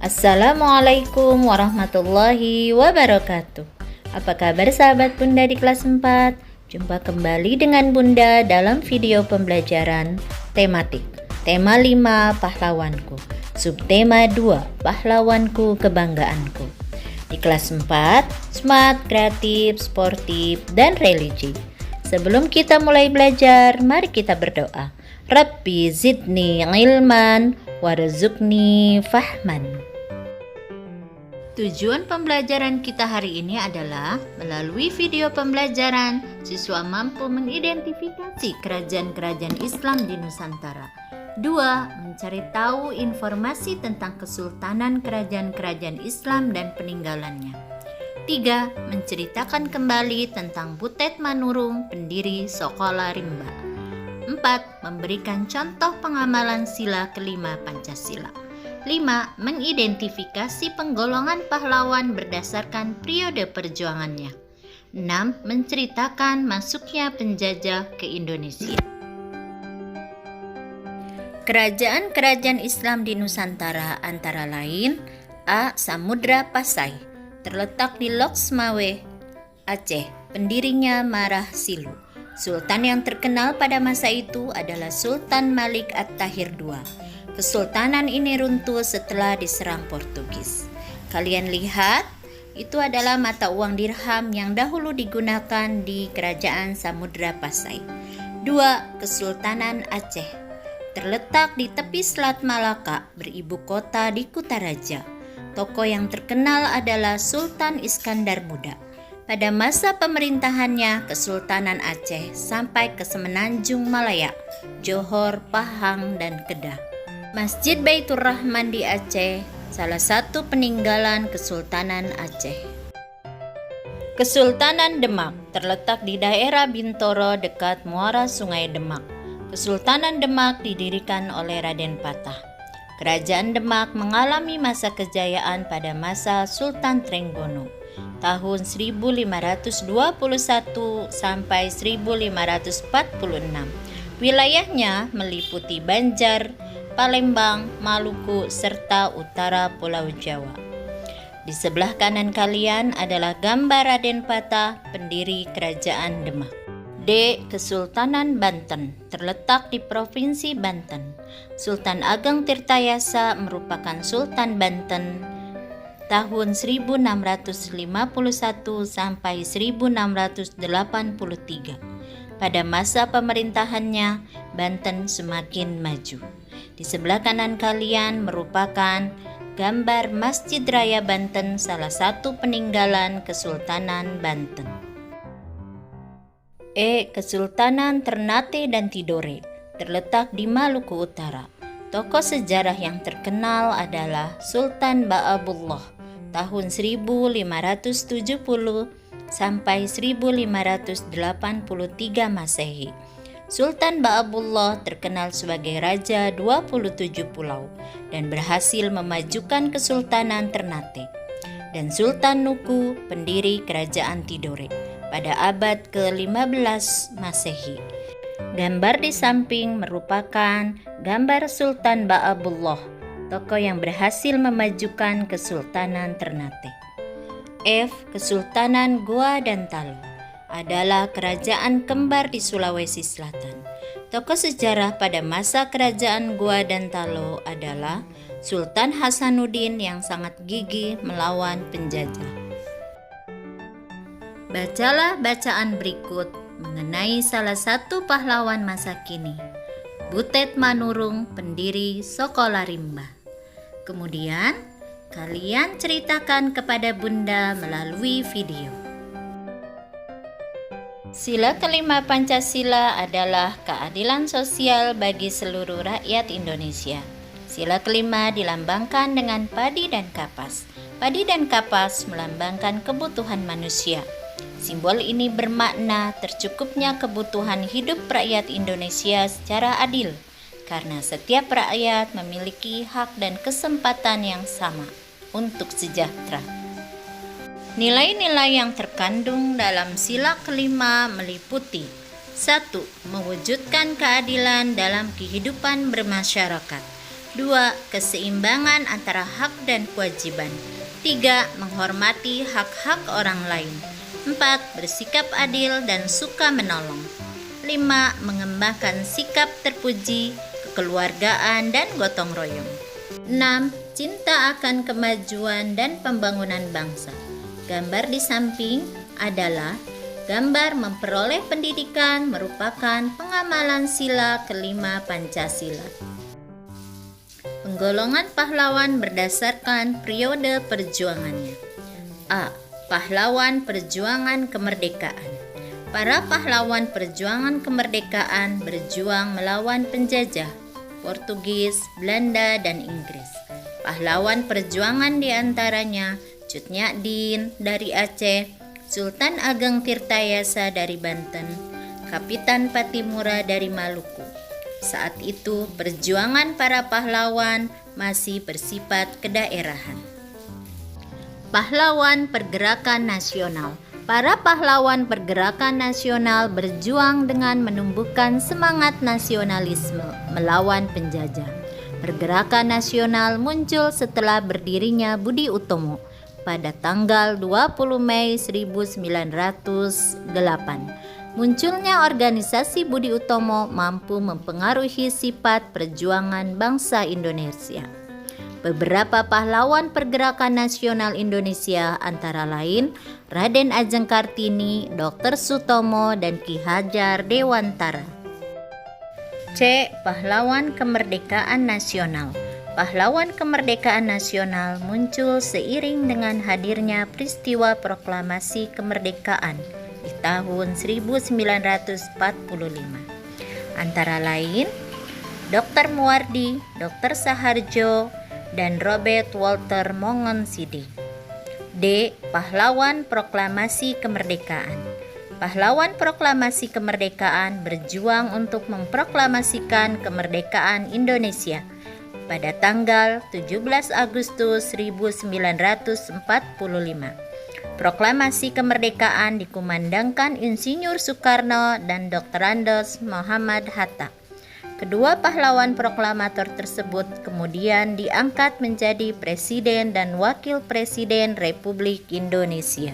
Assalamualaikum warahmatullahi wabarakatuh. Apa kabar sahabat Bunda di kelas 4? Jumpa kembali dengan Bunda dalam video pembelajaran tematik. Tema 5, pahlawanku. Subtema 2, pahlawanku kebanggaanku. Di kelas 4, smart, kreatif, sportif, dan religi. Sebelum kita mulai belajar, mari kita berdoa. Rabbi zidni ilman warzuqni fahman. Tujuan pembelajaran kita hari ini adalah melalui video pembelajaran, siswa mampu mengidentifikasi kerajaan-kerajaan Islam di Nusantara. 2. Mencari tahu informasi tentang kesultanan kerajaan-kerajaan Islam dan peninggalannya. 3. Menceritakan kembali tentang Butet Manurung, pendiri Sokola Rimba. 4. Memberikan contoh pengamalan sila kelima Pancasila. 5. Mengidentifikasi penggolongan pahlawan berdasarkan periode perjuangannya. 6. Menceritakan masuknya penjajah ke Indonesia. Kerajaan-kerajaan Islam di Nusantara antara lain: A. Samudra Pasai, terletak di Loksmawe, Aceh, pendirinya Marah Silu. Sultan yang terkenal pada masa itu adalah Sultan Malik At-Tahir II. Kesultanan ini runtuh setelah diserang Portugis. Kalian lihat, itu adalah mata uang dirham yang dahulu digunakan di Kerajaan Samudra Pasai. 2. Kesultanan Aceh, terletak di tepi Selat Malaka, beribu kota di Kutaraja. Tokoh yang terkenal adalah Sultan Iskandar Muda. Pada masa pemerintahannya, Kesultanan Aceh sampai ke Semenanjung Malaya, Johor, Pahang, dan Kedah. Masjid Baitur Rahman di Aceh, salah satu peninggalan Kesultanan Aceh. Kesultanan Demak, terletak di daerah Bintoro dekat muara Sungai Demak. Kesultanan Demak didirikan oleh Raden Patah. Kerajaan Demak mengalami masa kejayaan pada masa Sultan Trenggono, tahun 1521 sampai 1546. Wilayahnya meliputi Banjar, Palembang, Maluku, serta utara Pulau Jawa. Di sebelah kanan kalian adalah gambar Raden Patah, pendiri Kerajaan Demak. D. Kesultanan Banten, terletak di Provinsi Banten. Sultan Ageng Tirtayasa merupakan Sultan Banten tahun 1651 sampai 1683. Pada masa pemerintahannya, Banten semakin maju. Di sebelah kanan kalian merupakan gambar Masjid Raya Banten, salah satu peninggalan Kesultanan Banten. E. Kesultanan Ternate dan Tidore, terletak di Maluku Utara. Tokoh sejarah yang terkenal adalah Sultan Ba'abullah tahun 1570 sampai 1583 Masehi. Sultan Ba'abullah terkenal sebagai raja 27 pulau dan berhasil memajukan Kesultanan Ternate. Dan Sultan Nuku, pendiri Kerajaan Tidore pada abad ke-15 Masehi. Gambar di samping merupakan gambar Sultan Ba'abullah, tokoh yang berhasil memajukan Kesultanan Ternate. F. Kesultanan Goa dan Talo adalah kerajaan kembar di Sulawesi Selatan. Tokoh sejarah pada masa kerajaan Goa dan Talo adalah Sultan Hasanuddin yang sangat gigih melawan penjajah. Bacalah bacaan berikut mengenai salah satu pahlawan masa kini, Butet Manurung, pendiri Sokola Rimba. Kemudian, kalian ceritakan kepada Bunda melalui video. Sila kelima Pancasila adalah keadilan sosial bagi seluruh rakyat Indonesia. Sila kelima dilambangkan dengan padi dan kapas. Padi dan kapas melambangkan kebutuhan manusia. Simbol ini bermakna tercukupnya kebutuhan hidup rakyat Indonesia secara adil, karena setiap rakyat memiliki hak dan kesempatan yang sama untuk sejahtera. Nilai-nilai yang terkandung dalam sila kelima meliputi: 1. Mewujudkan keadilan dalam kehidupan bermasyarakat. 2. Keseimbangan antara hak dan kewajiban. 3. Menghormati hak-hak orang lain. 4. Bersikap adil dan suka menolong. 5. Mengembangkan sikap terpuji, kekeluargaan, dan gotong royong. 6. Cinta akan kemajuan dan pembangunan bangsa. Gambar di samping adalah gambar memperoleh pendidikan merupakan pengamalan sila kelima Pancasila. Penggolongan pahlawan berdasarkan periode perjuangannya. A. Pahlawan perjuangan kemerdekaan. Para pahlawan perjuangan kemerdekaan berjuang melawan penjajah Portugis, Belanda, dan Inggris. Pahlawan perjuangan diantaranya Cut Nyak Dien dari Aceh, Sultan Ageng Tirtayasa dari Banten, Kapitan Patimura dari Maluku. Saat itu, perjuangan para pahlawan masih bersifat kedaerahan. Pahlawan Pergerakan Nasional. Para pahlawan pergerakan nasional berjuang dengan menumbuhkan semangat nasionalisme melawan penjajah. Pergerakan nasional muncul setelah berdirinya Budi Utomo pada tanggal 20 Mei 1908. Munculnya organisasi Budi Utomo mampu mempengaruhi sifat perjuangan bangsa Indonesia. Beberapa pahlawan pergerakan nasional Indonesia antara lain Raden Ajeng Kartini, Dr. Sutomo, dan Ki Hajar Dewantara. C. Pahlawan kemerdekaan nasional. Pahlawan kemerdekaan nasional muncul seiring dengan hadirnya peristiwa proklamasi kemerdekaan di tahun 1945. Antara lain, Dr. Muwardi, Dr. Saharjo, dan Robert Walter Mongonsidi. D. Pahlawan proklamasi kemerdekaan. Pahlawan proklamasi kemerdekaan berjuang untuk memproklamasikan kemerdekaan Indonesia pada tanggal 17 Agustus 1945. Proklamasi kemerdekaan dikumandangkan Insinyur Soekarno dan Dr. Andos Muhammad Hatta. Kedua pahlawan proklamator tersebut kemudian diangkat menjadi Presiden dan Wakil Presiden Republik Indonesia.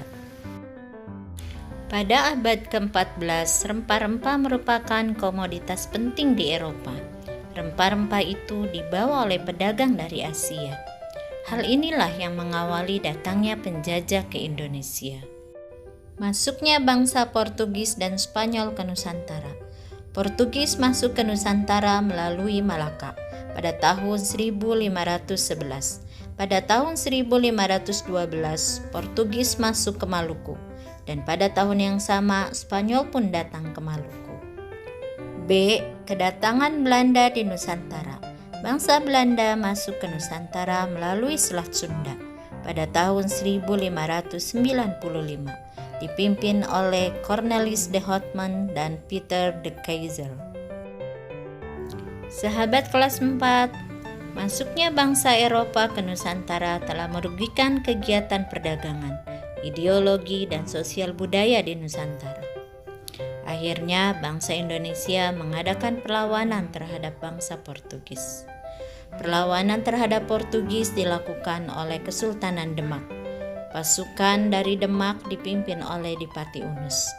Pada abad ke-14, rempah-rempah merupakan komoditas penting di Eropa. Rempah-rempah itu dibawa oleh pedagang dari Asia. Hal inilah yang mengawali datangnya penjajah ke Indonesia. Masuknya bangsa Portugis dan Spanyol ke Nusantara. Portugis masuk ke Nusantara melalui Malaka pada tahun 1511. Pada tahun 1512, Portugis masuk ke Maluku, dan pada tahun yang sama Spanyol pun datang ke Maluku. B. Kedatangan Belanda di Nusantara. Bangsa Belanda masuk ke Nusantara melalui Selat Sunda pada tahun 1595, dipimpin oleh Cornelis de Houtman dan Peter de Keyser. Sahabat kelas 4, masuknya bangsa Eropa ke Nusantara telah merugikan kegiatan perdagangan, ideologi, dan sosial budaya di Nusantara. Akhirnya bangsa Indonesia mengadakan perlawanan terhadap bangsa Portugis. Perlawanan terhadap Portugis dilakukan oleh Kesultanan Demak. Pasukan dari Demak dipimpin oleh Dipati Unus.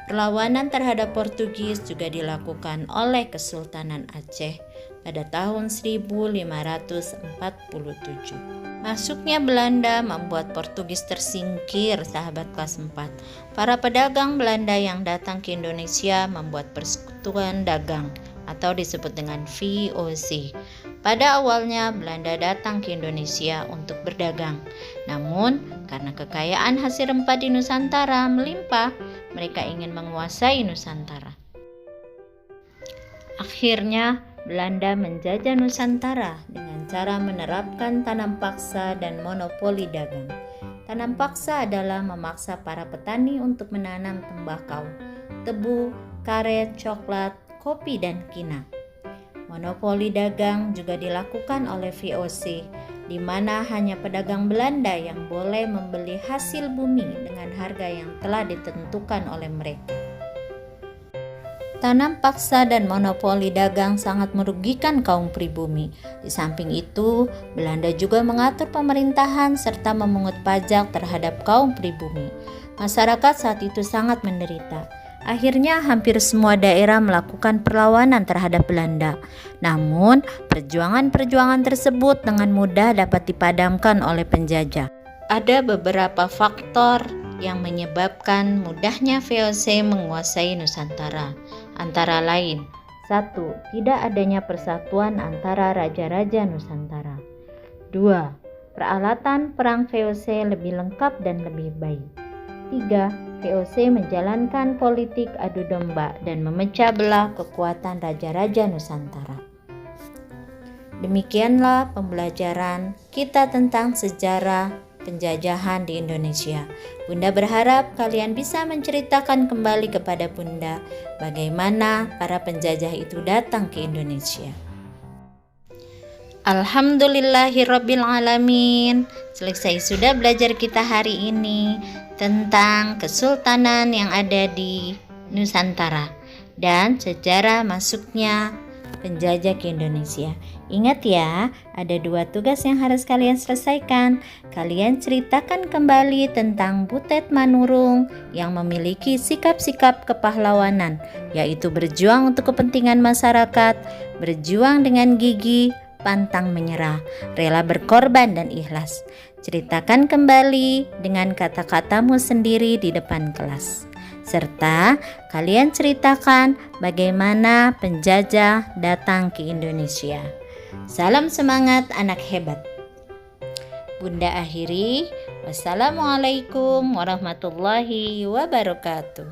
Perlawanan terhadap Portugis juga dilakukan oleh Kesultanan Aceh pada tahun 1547. Masuknya Belanda membuat Portugis tersingkir, sahabat kelas 4. Para pedagang Belanda yang datang ke Indonesia membuat persekutuan dagang atau disebut dengan VOC. Pada awalnya Belanda datang ke Indonesia untuk berdagang. Namun, karena kekayaan hasil rempah di Nusantara melimpah, mereka ingin menguasai Nusantara. Akhirnya, Belanda menjajah Nusantara dengan cara menerapkan tanam paksa dan monopoli dagang. Tanam paksa adalah memaksa para petani untuk menanam tembakau, tebu, karet, coklat, kopi, dan kinam. Monopoli dagang juga dilakukan oleh VOC, di mana hanya pedagang Belanda yang boleh membeli hasil bumi dengan harga yang telah ditentukan oleh mereka. Tanam paksa dan monopoli dagang sangat merugikan kaum pribumi. Di samping itu, Belanda juga mengatur pemerintahan serta memungut pajak terhadap kaum pribumi. Masyarakat saat itu sangat menderita. Akhirnya hampir semua daerah melakukan perlawanan terhadap Belanda. Namun, perjuangan-perjuangan tersebut dengan mudah dapat dipadamkan oleh penjajah. Ada beberapa faktor yang menyebabkan mudahnya VOC menguasai Nusantara. Antara lain, 1. Tidak adanya persatuan antara raja-raja Nusantara. 2. Peralatan perang VOC lebih lengkap dan lebih baik. 3. VOC menjalankan politik adu domba dan memecah belah kekuatan raja-raja Nusantara. Demikianlah pembelajaran kita tentang sejarah penjajahan di Indonesia. Bunda berharap kalian bisa menceritakan kembali kepada Bunda bagaimana para penjajah itu datang ke Indonesia. Alhamdulillahirabbil alamin. Selesai sudah belajar kita hari ini tentang kesultanan yang ada di Nusantara dan sejarah masuknya penjajah ke Indonesia. Ingat ya, ada 2 tugas yang harus kalian selesaikan. Kalian ceritakan kembali tentang Butet Manurung yang memiliki sikap-sikap kepahlawanan, yaitu berjuang untuk kepentingan masyarakat, berjuang dengan gigih, pantang menyerah, rela berkorban dan ikhlas. Ceritakan kembali dengan kata-katamu sendiri di depan kelas. Serta kalian ceritakan bagaimana penjajah datang ke Indonesia. Salam semangat anak hebat. Bunda akhiri. Wassalamualaikum warahmatullahi wabarakatuh.